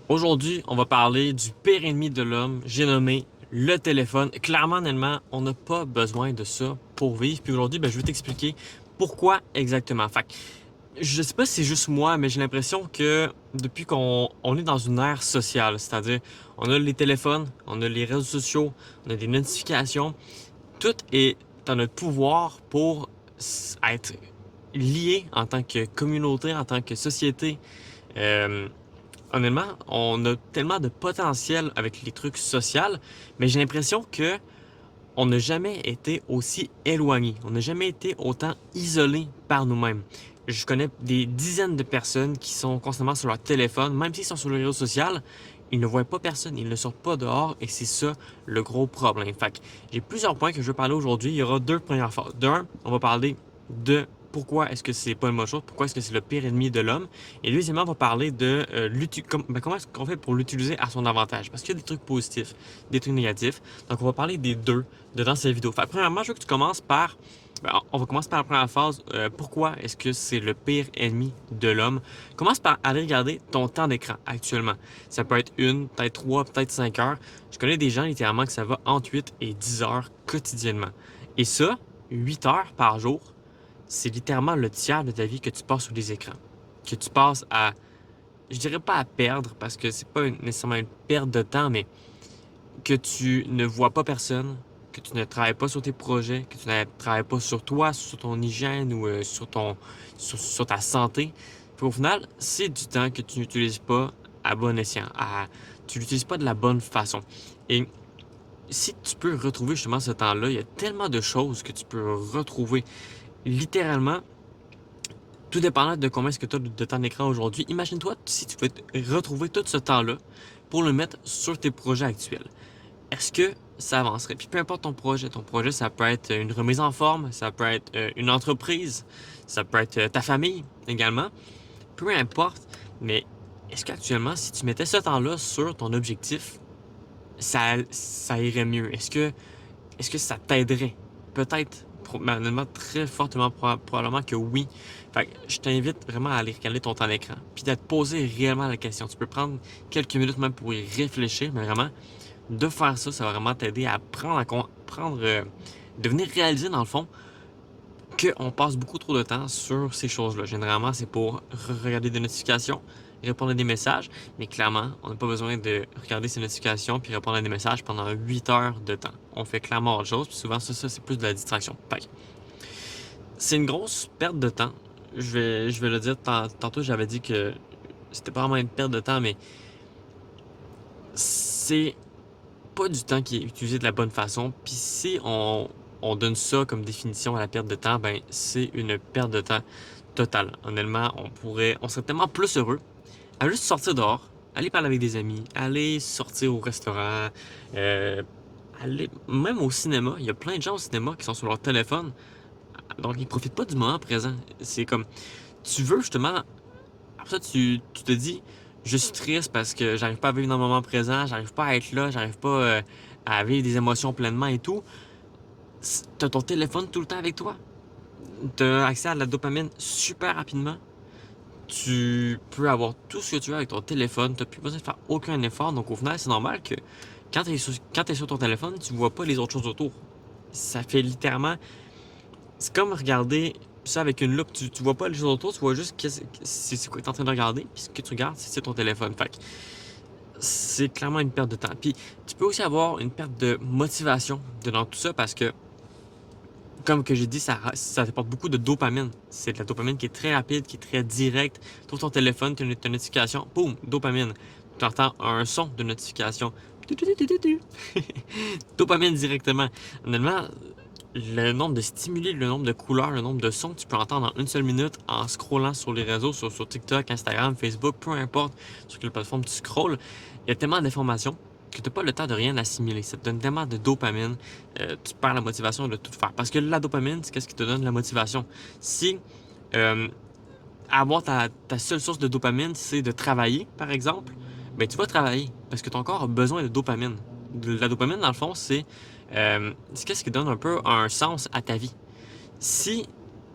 Aujourd'hui, on va parler du pire ennemi de l'homme, j'ai nommé le téléphone. Clairement, honnêtement, on n'a pas besoin de ça pour vivre. Puis aujourd'hui, je vais t'expliquer pourquoi exactement. Fait que, je sais pas si c'est juste moi, mais j'ai l'impression que depuis qu'on est dans une ère sociale, c'est-à-dire on a les téléphones, on a les réseaux sociaux, on a des notifications, tout est dans notre pouvoir pour être lié en tant que communauté, en tant que société. Euh, Honnêtement, on a tellement de potentiel avec les trucs sociaux, mais j'ai l'impression que on n'a jamais été aussi éloigné. On n'a jamais été autant isolé par nous-mêmes. Je connais des dizaines de personnes qui sont constamment sur leur téléphone, même s'ils sont sur les réseaux sociaux, ils ne voient pas personne, ils ne sortent pas dehors et c'est ça le gros problème. Fait que j'ai plusieurs points que je veux parler aujourd'hui. Il y aura deux premières phases. D'un, on va parler de pourquoi est-ce que c'est pas une bonne chose, pourquoi est-ce que c'est le pire ennemi de l'homme. Et deuxièmement, on va parler de comment est-ce qu'on fait pour l'utiliser à son avantage. Parce qu'il y a des trucs positifs, des trucs négatifs. Donc on va parler des deux dedans cette vidéo. Fait que, premièrement, je veux que tu commences par. On va commencer par la première phase. Pourquoi est-ce que c'est le pire ennemi de l'homme? Commence par aller regarder ton temps d'écran actuellement. Ça peut être une, peut-être trois, peut-être 5 heures. Je connais des gens littéralement que ça va entre 8 et 10 heures quotidiennement. Et ça, 8 heures par jour, c'est littéralement le tiers de ta vie que tu passes sur les écrans. Que tu passes à, je dirais pas à perdre, parce que c'est pas nécessairement une perte de temps, mais que tu ne vois pas personne, que tu ne travailles pas sur tes projets, que tu ne travailles pas sur toi, sur ton hygiène ou sur ta santé. Puis au final, c'est du temps que tu n'utilises pas à bon escient, tu l'utilises pas de la bonne façon. Et si tu peux retrouver justement ce temps-là, il y a tellement de choses que tu peux retrouver. Littéralement, tout dépendant de combien est-ce que tu as de temps d'écran aujourd'hui, imagine-toi si tu pouvais retrouver tout ce temps-là pour le mettre sur tes projets actuels. Est-ce que ça avancerait? Puis peu importe ton projet, ça peut être une remise en forme, ça peut être une entreprise, ça peut être ta famille également, peu importe, mais est-ce qu'actuellement, si tu mettais ce temps-là sur ton objectif, ça irait mieux? Est-ce que ça t'aiderait? Peut-être, honnêtement, très fortement, probablement que oui. Fait que je t'invite vraiment à aller regarder ton temps d'écran, puis d'être posé réellement la question. Tu peux prendre quelques minutes même pour y réfléchir, mais vraiment, de faire ça, ça va vraiment t'aider à de venir réaliser dans le fond qu'on passe beaucoup trop de temps sur ces choses-là. Généralement, c'est pour regarder des notifications, répondre à des messages, mais clairement, on n'a pas besoin de regarder ces notifications puis répondre à des messages pendant 8 heures de temps. On fait clairement autre chose, puis souvent, ça c'est plus de la distraction. Fait que c'est une grosse perte de temps. Je vais le dire, tantôt j'avais dit que c'était pas vraiment une perte de temps, mais c'est pas du temps qui est utilisé de la bonne façon. Puis si on donne ça comme définition à la perte de temps, ben c'est une perte de temps totale. Honnêtement, on serait tellement plus heureux à juste sortir dehors, aller parler avec des amis, aller sortir au restaurant, euh, aller même au cinéma. Il y a plein de gens au cinéma qui sont sur leur téléphone, donc ils profitent pas du moment présent. C'est comme tu veux justement après ça, tu te dis, je suis triste parce que j'arrive pas à vivre dans le moment présent, j'arrive pas à être là, j'arrive pas à vivre des émotions pleinement et tout. T'as ton téléphone tout le temps avec toi. T'as accès à la dopamine super rapidement. Tu peux avoir tout ce que tu veux avec ton téléphone. T'as plus besoin de faire aucun effort. Donc au final, c'est normal que quand t'es sur ton téléphone, tu vois pas les autres choses autour. Ça fait littéralement. C'est comme regarder ça avec une loupe. Tu vois pas les choses autour, tu vois juste c'est quoi que t'es en train de regarder. Puis ce que tu regardes, c'est ton téléphone. Fait que c'est clairement une perte de temps. Puis tu peux aussi avoir une perte de motivation dans tout ça parce que, comme que j'ai dit, ça apporte beaucoup de dopamine. C'est de la dopamine qui est très rapide, qui est très directe. Tu ouvres ton téléphone, tu as une notification, boum, dopamine. Tu entends un son de notification. Dopamine directement. Honnêtement, le nombre de stimuli, le nombre de couleurs, le nombre de sons que tu peux entendre en une seule minute en scrollant sur les réseaux, sur TikTok, Instagram, Facebook, peu importe sur quelle plateforme tu scrolles, il y a tellement d'informations que tu n'as pas le temps de rien assimiler. Ça te donne tellement de dopamine, tu perds la motivation de tout faire. Parce que la dopamine, c'est ce qui te donne la motivation. Si euh, avoir ta seule source de dopamine, c'est de travailler, par exemple, ben tu vas travailler parce que ton corps a besoin de dopamine. La dopamine, dans le fond, c'est qu'est-ce qui donne un peu un sens à ta vie. Si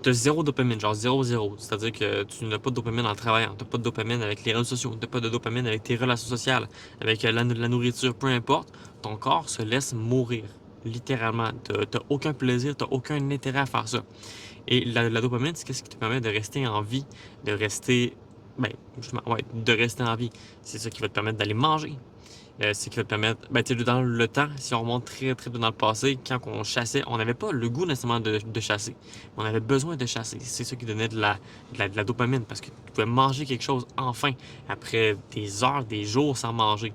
tu as zéro dopamine, genre zéro, zéro. C'est-à-dire que tu n'as pas de dopamine en travaillant, tu n'as pas de dopamine avec les réseaux sociaux, tu n'as pas de dopamine avec tes relations sociales, avec la nourriture, peu importe. Ton corps se laisse mourir, littéralement. Tu n'as aucun plaisir, tu n'as aucun intérêt à faire ça. Et la dopamine, c'est ce qui te permet de rester en vie, de rester, ben, justement, ouais, de rester en vie. C'est ça qui va te permettre d'aller manger. C'est qui va te permettre, ben, tu sais, dans le temps, si on remonte très, très peu dans le passé, quand on chassait, on n'avait pas le goût nécessairement de chasser. On avait besoin de chasser. C'est ça qui donnait de la dopamine, parce que tu pouvais manger quelque chose enfin, après des heures, des jours sans manger.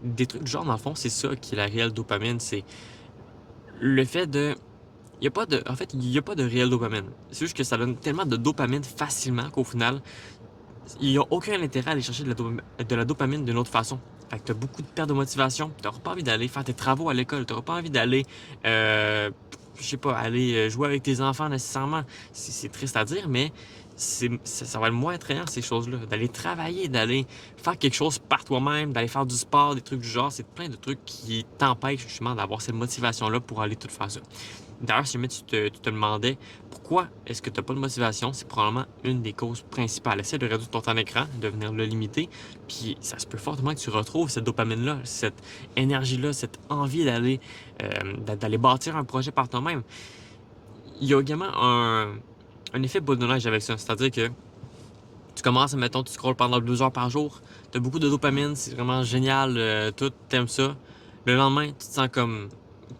Des trucs du genre, dans le fond, c'est ça qui est la réelle dopamine. C'est le fait de il y a pas de, en fait, il n'y a pas de réelle dopamine. C'est juste que ça donne tellement de dopamine facilement qu'au final, il n'y a aucun intérêt à aller chercher de la dopamine d'une autre façon. Fait que tu as beaucoup de perte de motivation, tu n'auras pas envie d'aller faire tes travaux à l'école, tu n'auras pas envie d'aller, je sais pas, aller jouer avec tes enfants nécessairement. C'est triste à dire, mais ça va être moins attrayant ces choses-là. D'aller travailler, d'aller faire quelque chose par toi-même, d'aller faire du sport, des trucs du genre, c'est plein de trucs qui t'empêchent justement d'avoir cette motivation-là pour aller tout faire ça. D'ailleurs, si jamais tu te demandais pourquoi est-ce que tu n'as pas de motivation, c'est probablement une des causes principales. Essaie de réduire ton temps d'écran, de venir le limiter, puis ça se peut fortement que tu retrouves cette dopamine-là, cette énergie-là, cette envie d'aller bâtir un projet par toi-même. Il y a également un effet boule de neige avec ça, c'est-à-dire que tu commences, mettons, tu scrolles pendant 2 heures par jour, tu as beaucoup de dopamine, c'est vraiment génial, tout, t'aimes ça. Le lendemain, tu te sens comme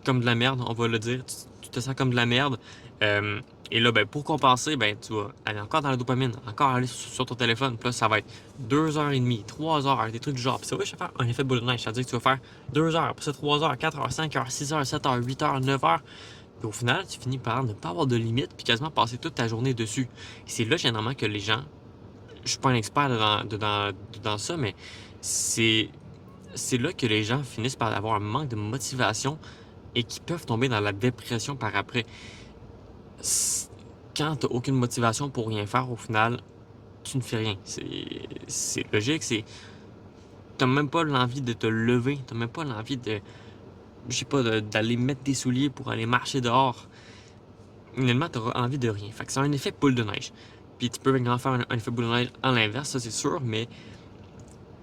de la merde, on va le dire. Tu te sens comme de la merde. Euh, et là, ben, pour compenser, ben, tu vas aller encore dans la dopamine, encore aller sur ton téléphone. Puis là, ça va être 2 heures et demie, 3 heures, des trucs du genre. Puis ça va faire un effet boule de neige. C'est-à-dire que tu vas faire 2 heures, après ça 3 heures, 4 heures, 5 heures, 6 heures, 7 heures, 8 heures, 9 heures. Puis au final, tu finis par ne pas avoir de limite, puis quasiment passer toute ta journée dessus. Et c'est là, généralement, que les gens, je suis pas un expert dans ça, mais c'est c'est là que les gens finissent par avoir un manque de motivation et qui peuvent tomber dans la dépression par après. Quand tu n'as aucune motivation pour rien faire, au final, tu ne fais rien. C'est logique, tu n'as même pas l'envie de te lever, tu n'as même pas l'envie de, je sais pas, d'aller mettre tes souliers pour aller marcher dehors. Finalement, tu auras envie de rien. Fait que c'est un effet boule de neige. Puis tu peux également faire un effet boule de neige en l'inverse, ça c'est sûr, mais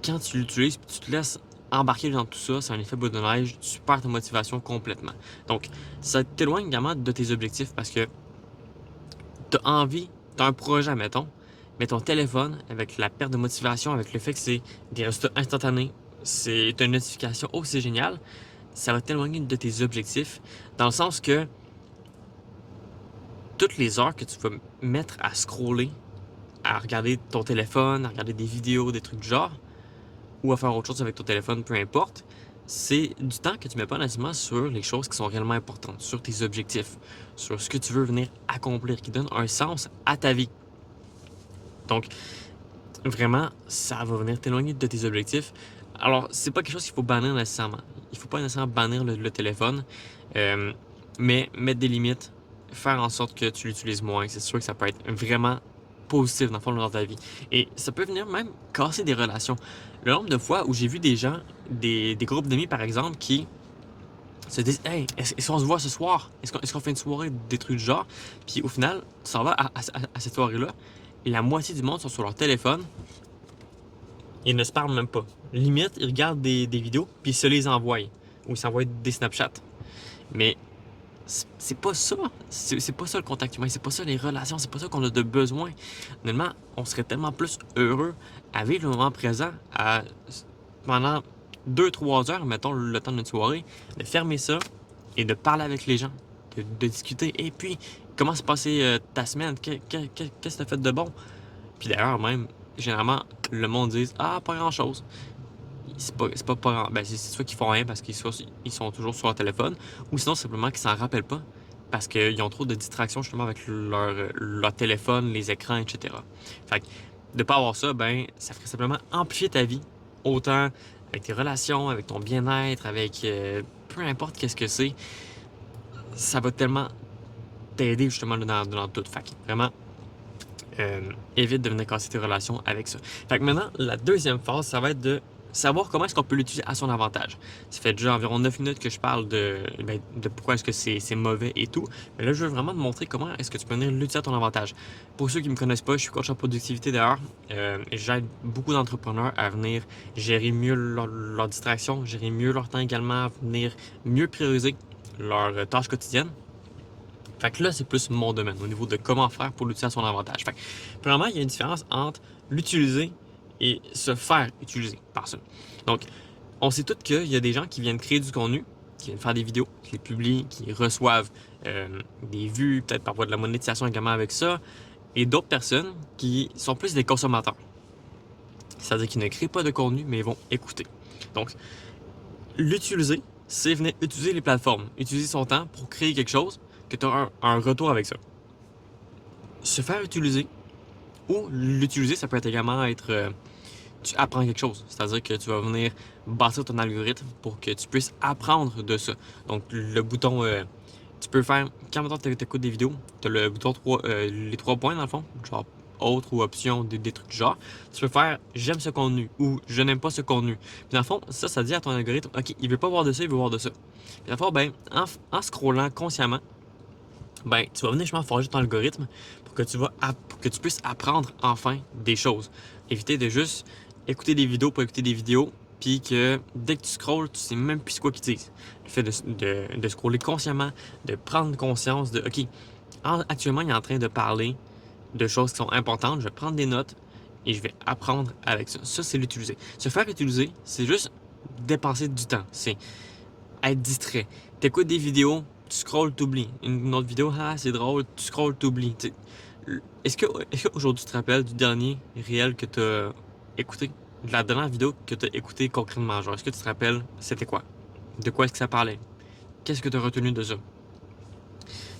quand tu l'utilises et tu te laisses embarquer dans tout ça, c'est un effet boule de neige, tu perds ta motivation complètement. Donc, ça t'éloigne également de tes objectifs parce que tu as envie, tu as un projet, mettons, mais ton téléphone, avec la perte de motivation, avec le fait que c'est des résultats instantanés, c'est une notification, oh c'est génial, ça va t'éloigner de tes objectifs, dans le sens que toutes les heures que tu vas mettre à scroller, à regarder ton téléphone, à regarder des vidéos, des trucs du genre, ou à faire autre chose avec ton téléphone, peu importe, c'est du temps que tu mets pas nécessairement sur les choses qui sont réellement importantes, sur tes objectifs, sur ce que tu veux venir accomplir, qui donne un sens à ta vie. Donc, vraiment, ça va venir t'éloigner de tes objectifs. Alors, c'est pas quelque chose qu'il faut bannir nécessairement. Il faut pas nécessairement bannir le téléphone, euh, mais mettre des limites, faire en sorte que tu l'utilises moins. C'est sûr que ça peut être vraiment positif dans le fond dans ta vie. Et ça peut venir même casser des relations. Le nombre de fois où j'ai vu des gens, des groupes d'amis par exemple, qui se disent hey, est-ce qu'on se voit ce soir? Est-ce qu'on fait une soirée des trucs du genre? Puis au final, tu s'en vas à cette soirée-là, et la moitié du monde sont sur leur téléphone, ils ne se parlent même pas. Limite, ils regardent des vidéos, puis ils se les envoient. Ou ils s'envoient des Snapchats. Mais c'est pas ça. C'est pas ça le contact humain. C'est pas ça les relations. C'est pas ça qu'on a de besoin. Honnêtement, on serait tellement plus heureux à vivre le moment présent pendant 2-3 heures, mettons le temps d'une soirée, de fermer ça et de parler avec les gens, de discuter. Et puis, comment s'est passée ta semaine? Qu'est-ce que tu as fait de bon? Puis d'ailleurs, même, généralement, le monde dit ah, pas grand-chose. C'est soit qu'ils font rien parce qu'ils sont toujours sur leur téléphone, ou sinon simplement qu'ils s'en rappellent pas parce qu'ils ont trop de distractions justement avec leur téléphone, les écrans, etc. Fait que de pas avoir ça, ben ça ferait simplement amplifier ta vie, autant avec tes relations, avec ton bien-être, avec peu importe qu'est-ce que c'est, ça va tellement t'aider justement dans tout. Fait que vraiment, évite de venir casser tes relations avec ça. Fait que maintenant, la deuxième phase, ça va être de savoir comment est-ce qu'on peut l'utiliser à son avantage. Ça fait déjà environ 9 minutes que je parle de pourquoi est-ce que c'est mauvais et tout. Mais là, je veux vraiment te montrer comment est-ce que tu peux venir l'utiliser à ton avantage. Pour ceux qui ne me connaissent pas, je suis coach en productivité d'ailleurs. Et j'aide beaucoup d'entrepreneurs à venir gérer mieux leur distraction, gérer mieux leur temps également, à venir mieux prioriser leurs tâches quotidiennes. Fait que là, c'est plus mon domaine au niveau de comment faire pour l'utiliser à son avantage. Fait que, premièrement, il y a une différence entre l'utiliser et se faire utiliser par ça. Donc, on sait tous qu'il y a des gens qui viennent créer du contenu, qui viennent faire des vidéos, qui les publient, qui reçoivent des vues, peut-être parfois de la monétisation également avec ça, et d'autres personnes qui sont plus des consommateurs. C'est-à-dire qu'ils ne créent pas de contenu, mais ils vont écouter. Donc, l'utiliser, c'est venir utiliser les plateformes, utiliser son temps pour créer quelque chose, que tu as un retour avec ça. Se faire utiliser ou l'utiliser, ça peut être également être tu apprends quelque chose. C'est-à-dire que tu vas venir bâtir ton algorithme pour que tu puisses apprendre de ça. Donc, le bouton, tu peux faire, quand tu écoutes des vidéos, tu as le bouton les 3 points dans le fond, genre autre ou option, des trucs du genre. Tu peux faire j'aime ce contenu ou je n'aime pas ce contenu. Puis dans le fond, ça dit à ton algorithme, OK, il veut pas voir de ça, il veut voir de ça. Puis dans le fond, ben, en scrollant consciemment, ben, tu vas venir justement forger ton algorithme pour que tu puisses apprendre enfin des choses. Éviter de juste écouter des vidéos pour écouter des vidéos, puis que dès que tu scrolles, tu sais même plus quoi qu'ils disent. Le fait de scroller consciemment, de prendre conscience de, OK, actuellement, il est en train de parler de choses qui sont importantes, je vais prendre des notes et je vais apprendre avec ça. Ça, c'est l'utiliser. Se faire utiliser, c'est juste dépenser du temps. C'est être distrait. Tu écoutes des vidéos, tu scrolles, t'oublies. Une autre vidéo, ah, c'est drôle, tu scrolles, t'oublies. Est-ce qu'aujourd'hui tu te rappelles du dernier réel que tu as écouté? De la dernière vidéo que tu as écouté concrètement? Genre, est-ce que tu te rappelles, c'était quoi? De quoi est-ce que ça parlait? Qu'est-ce que tu as retenu de ça?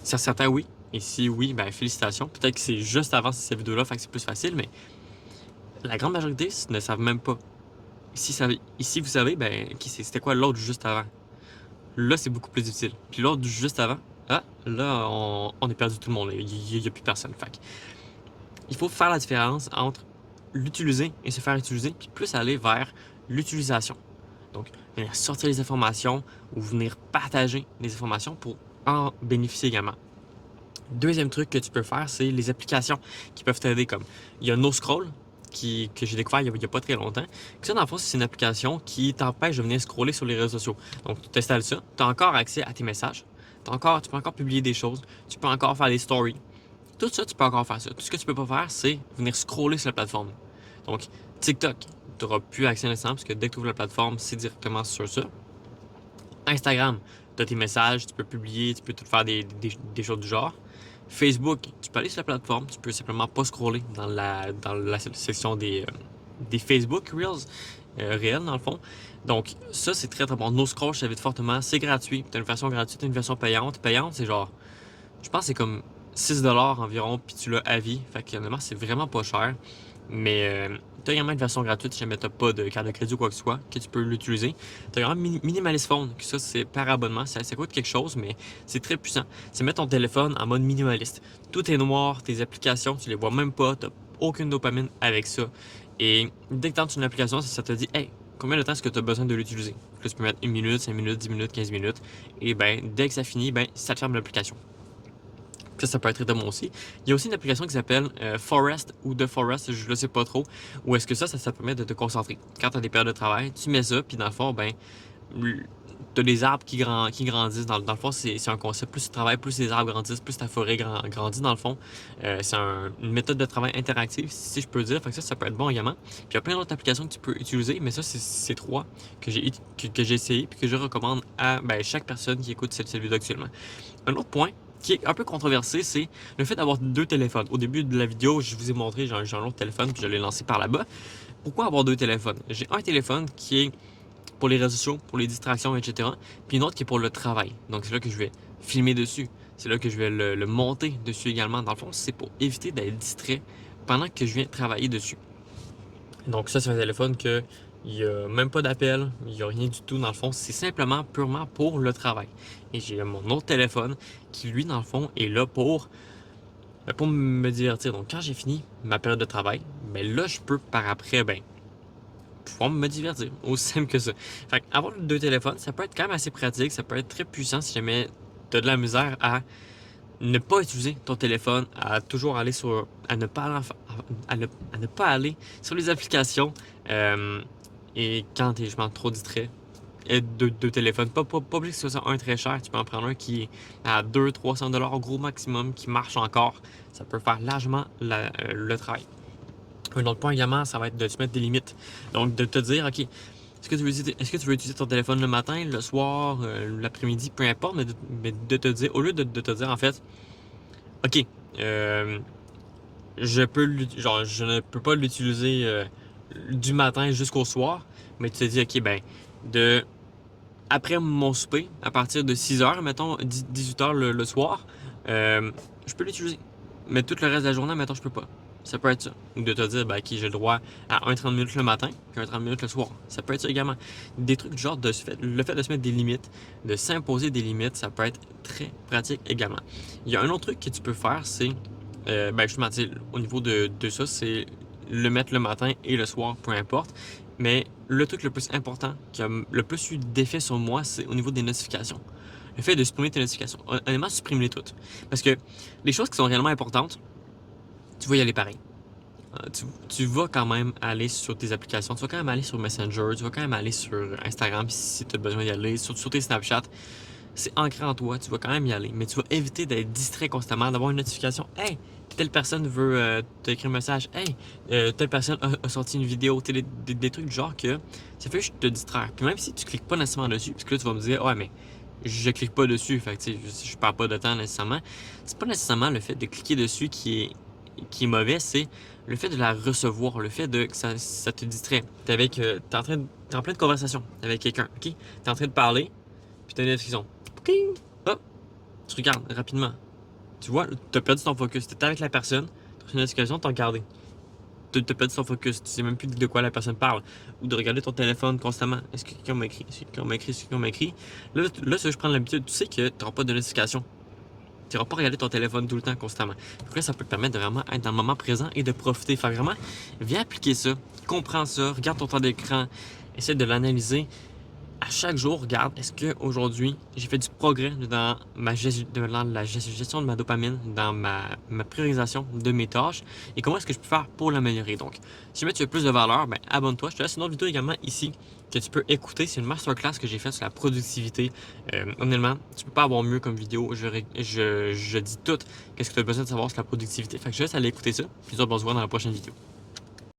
Si certains oui, et si oui, ben félicitations. Peut-être que c'est juste avant cette vidéo-là, fait que c'est plus facile, mais la grande majorité ne savent même pas. Ici vous savez, ben, c'était quoi l'autre juste avant? Là, c'est beaucoup plus difficile. Puis l'autre juste avant, ah, là, on est perdu tout le monde. Il n'y a plus personne. Fait que, il faut faire la différence entre l'utiliser et se faire utiliser, puis plus aller vers l'utilisation. Donc, venir sortir les informations ou venir partager les informations pour en bénéficier également. Deuxième truc que tu peux faire, c'est les applications qui peuvent t'aider comme il y a NoScroll que j'ai découvert il y a pas très longtemps. Ça, dans le fond, c'est une application qui t'empêche de venir scroller sur les réseaux sociaux. Donc, tu installes ça, tu as encore accès à tes messages, tu peux encore publier des choses, tu peux encore faire des stories. Tout ça, tu peux encore faire ça. Tout ce que tu peux pas faire, c'est venir scroller sur la plateforme. Donc, TikTok, tu n'auras plus accès à l'instant parce que dès que tu ouvres la plateforme, c'est directement sur ça. Instagram, tu as tes messages, tu peux publier, tu peux tout faire des choses du genre. Facebook, tu peux aller sur la plateforme, tu peux simplement pas scroller dans la section des Facebook Reels réels dans le fond. Donc ça, c'est très très bon. No Scroll, je t'invite fortement. C'est gratuit. Tu as une version gratuite, une version payante. Payante, c'est genre, je pense que c'est comme 6$ environ, puis tu l'as à vie. Fait que honnêtement, c'est vraiment pas cher. Mais tu as également une version gratuite si jamais tu n'as pas de carte de crédit ou quoi que ce soit, que tu peux l'utiliser. Tu as également Minimalist Phone, que ça c'est par abonnement, ça coûte quelque chose, mais c'est très puissant. C'est mettre ton téléphone en mode minimaliste. Tout est noir, tes applications, tu les vois même pas, tu n'as aucune dopamine avec ça. Et dès que tu entres une application, ça te dit, hey, combien de temps est-ce que tu as besoin de l'utiliser? Là, tu peux mettre 1 minute, 5 minutes, 10 minutes, 15 minutes. Et ben, dès que ça finit, ben, ça te ferme l'application. Ça peut être très bon aussi. Il y a aussi une application qui s'appelle Forest ou The Forest, je ne sais pas trop. Ou est-ce que ça permet de te concentrer. Quand tu as des périodes de travail, tu mets ça, puis dans le fond, ben, tu as des arbres qui grandissent. Dans le fond, c'est un concept. Plus tu travailles, plus les arbres grandissent, plus ta forêt grandit dans le fond. C'est une méthode de travail interactive, si je peux dire. Fait que ça peut être bon également. Puis il y a plein d'autres applications que tu peux utiliser, mais ça, c'est 3 que j'ai essayé puis que je recommande à chaque personne qui écoute cette vidéo actuellement. Un autre point qui est un peu controversé, c'est le fait d'avoir 2 téléphones. Au début de la vidéo, je vous ai montré, j'ai un autre téléphone, puis je l'ai lancé par là-bas. Pourquoi avoir 2 téléphones? J'ai un téléphone qui est pour les réseaux sociaux, pour les distractions, etc. Puis une autre qui est pour le travail. Donc c'est là que je vais filmer dessus. C'est là que je vais le monter dessus également. Dans le fond, c'est pour éviter d'être distrait pendant que je viens travailler dessus. Donc ça, c'est un téléphone que il n'y a même pas d'appel, il n'y a rien du tout dans le fond, c'est simplement purement pour le travail. Et j'ai mon autre téléphone qui, lui, dans le fond, est là pour me divertir. Donc quand j'ai fini ma période de travail, ben là, je peux par après, pouvoir me divertir. Aussi simple que ça. Fait avoir deux téléphones, ça peut être quand même assez pratique, ça peut être très puissant si jamais tu as de la misère à ne pas utiliser ton téléphone, à toujours aller sur. À ne pas aller, à ne pas aller sur les applications. Et quand tu es justement trop distrait, et deux téléphones. Pas obligé que ce soit un très cher. Tu peux en prendre un qui est à 200-300$ au gros maximum, qui marche encore. Ça peut faire largement le travail. Un autre point également, ça va être de se mettre des limites. Donc, de te dire, OK, est-ce que tu veux utiliser ton téléphone le matin, le soir, l'après-midi, peu importe, mais de te dire, au lieu de te dire, en fait, OK, je ne peux pas l'utiliser du matin jusqu'au soir, mais tu te dis, OK, ben, après mon souper, à partir de 6h, mettons 18h le soir, je peux l'utiliser. Mais tout le reste de la journée, mettons, je peux pas. Ça peut être ça. Ou de te dire, ben, OK, j'ai le droit à un 30 minutes le matin, puis un 30 minutes le soir. Ça peut être ça également. Des trucs du genre, le fait de se mettre des limites, de s'imposer des limites, ça peut être très pratique également. Il y a un autre truc que tu peux faire, c'est, ben, justement, au niveau de ça, c'est le mettre le matin et le soir, peu importe. Mais le truc le plus important qui a le plus eu d'effet sur moi, c'est au niveau des notifications. Le fait de supprimer tes notifications. Honnêtement, supprime-les toutes. Parce que les choses qui sont réellement importantes, tu vas y aller pareil. Tu vas quand même aller sur tes applications, tu vas quand même aller sur Messenger, tu vas quand même aller sur Instagram si tu as besoin d'y aller, sur tes Snapchat. C'est ancré en toi, tu vas quand même y aller. Mais tu vas éviter d'être distrait constamment, d'avoir une notification. Hey, telle personne veut t'écrire un message. Hey, telle personne a sorti une vidéo. Des trucs du genre que ça fait juste te distraire. Puis même si tu cliques pas nécessairement dessus, parce que là tu vas me dire, ouais, mais je clique pas dessus, fait que je perds pas de temps nécessairement. C'est pas nécessairement le fait de cliquer dessus qui est mauvais, c'est le fait de la recevoir, le fait que ça te distrait. T'es en pleine conversation avec quelqu'un, ok? T'es en train de parler, puis t'as une notification. Hop, tu regardes rapidement. Tu vois, tu as perdu ton focus. Tu étais avec la personne, tu as une notification, tu as regardé. Tu as perdu ton focus. Tu sais même plus de quoi la personne parle. Ou de regarder ton téléphone constamment. Est-ce que quelqu'un m'a écrit? Est-ce que quelqu'un m'a écrit? Est-ce que quelqu'un m'a écrit? Là, si je prends l'habitude, tu sais que tu n'auras pas de notification. Tu n'auras pas regardé ton téléphone tout le temps constamment. Donc là, ça peut te permettre de vraiment être dans le moment présent et de profiter. Fait vraiment, viens appliquer ça, comprends ça, regarde ton temps d'écran, essaie de l'analyser. À chaque jour, regarde, est-ce qu'aujourd'hui, j'ai fait du progrès dans la gestion de ma dopamine, dans ma priorisation de mes tâches, et comment est-ce que je peux faire pour l'améliorer. Donc, si jamais tu veux plus de valeur, ben, abonne-toi. Je te laisse une autre vidéo également ici que tu peux écouter. C'est une masterclass que j'ai faite sur la productivité. Honnêtement, tu peux pas avoir mieux comme vidéo. Je dis tout qu'est-ce que tu as besoin de savoir sur la productivité. Fait que je te laisse aller écouter ça, puis on se voit dans la prochaine vidéo.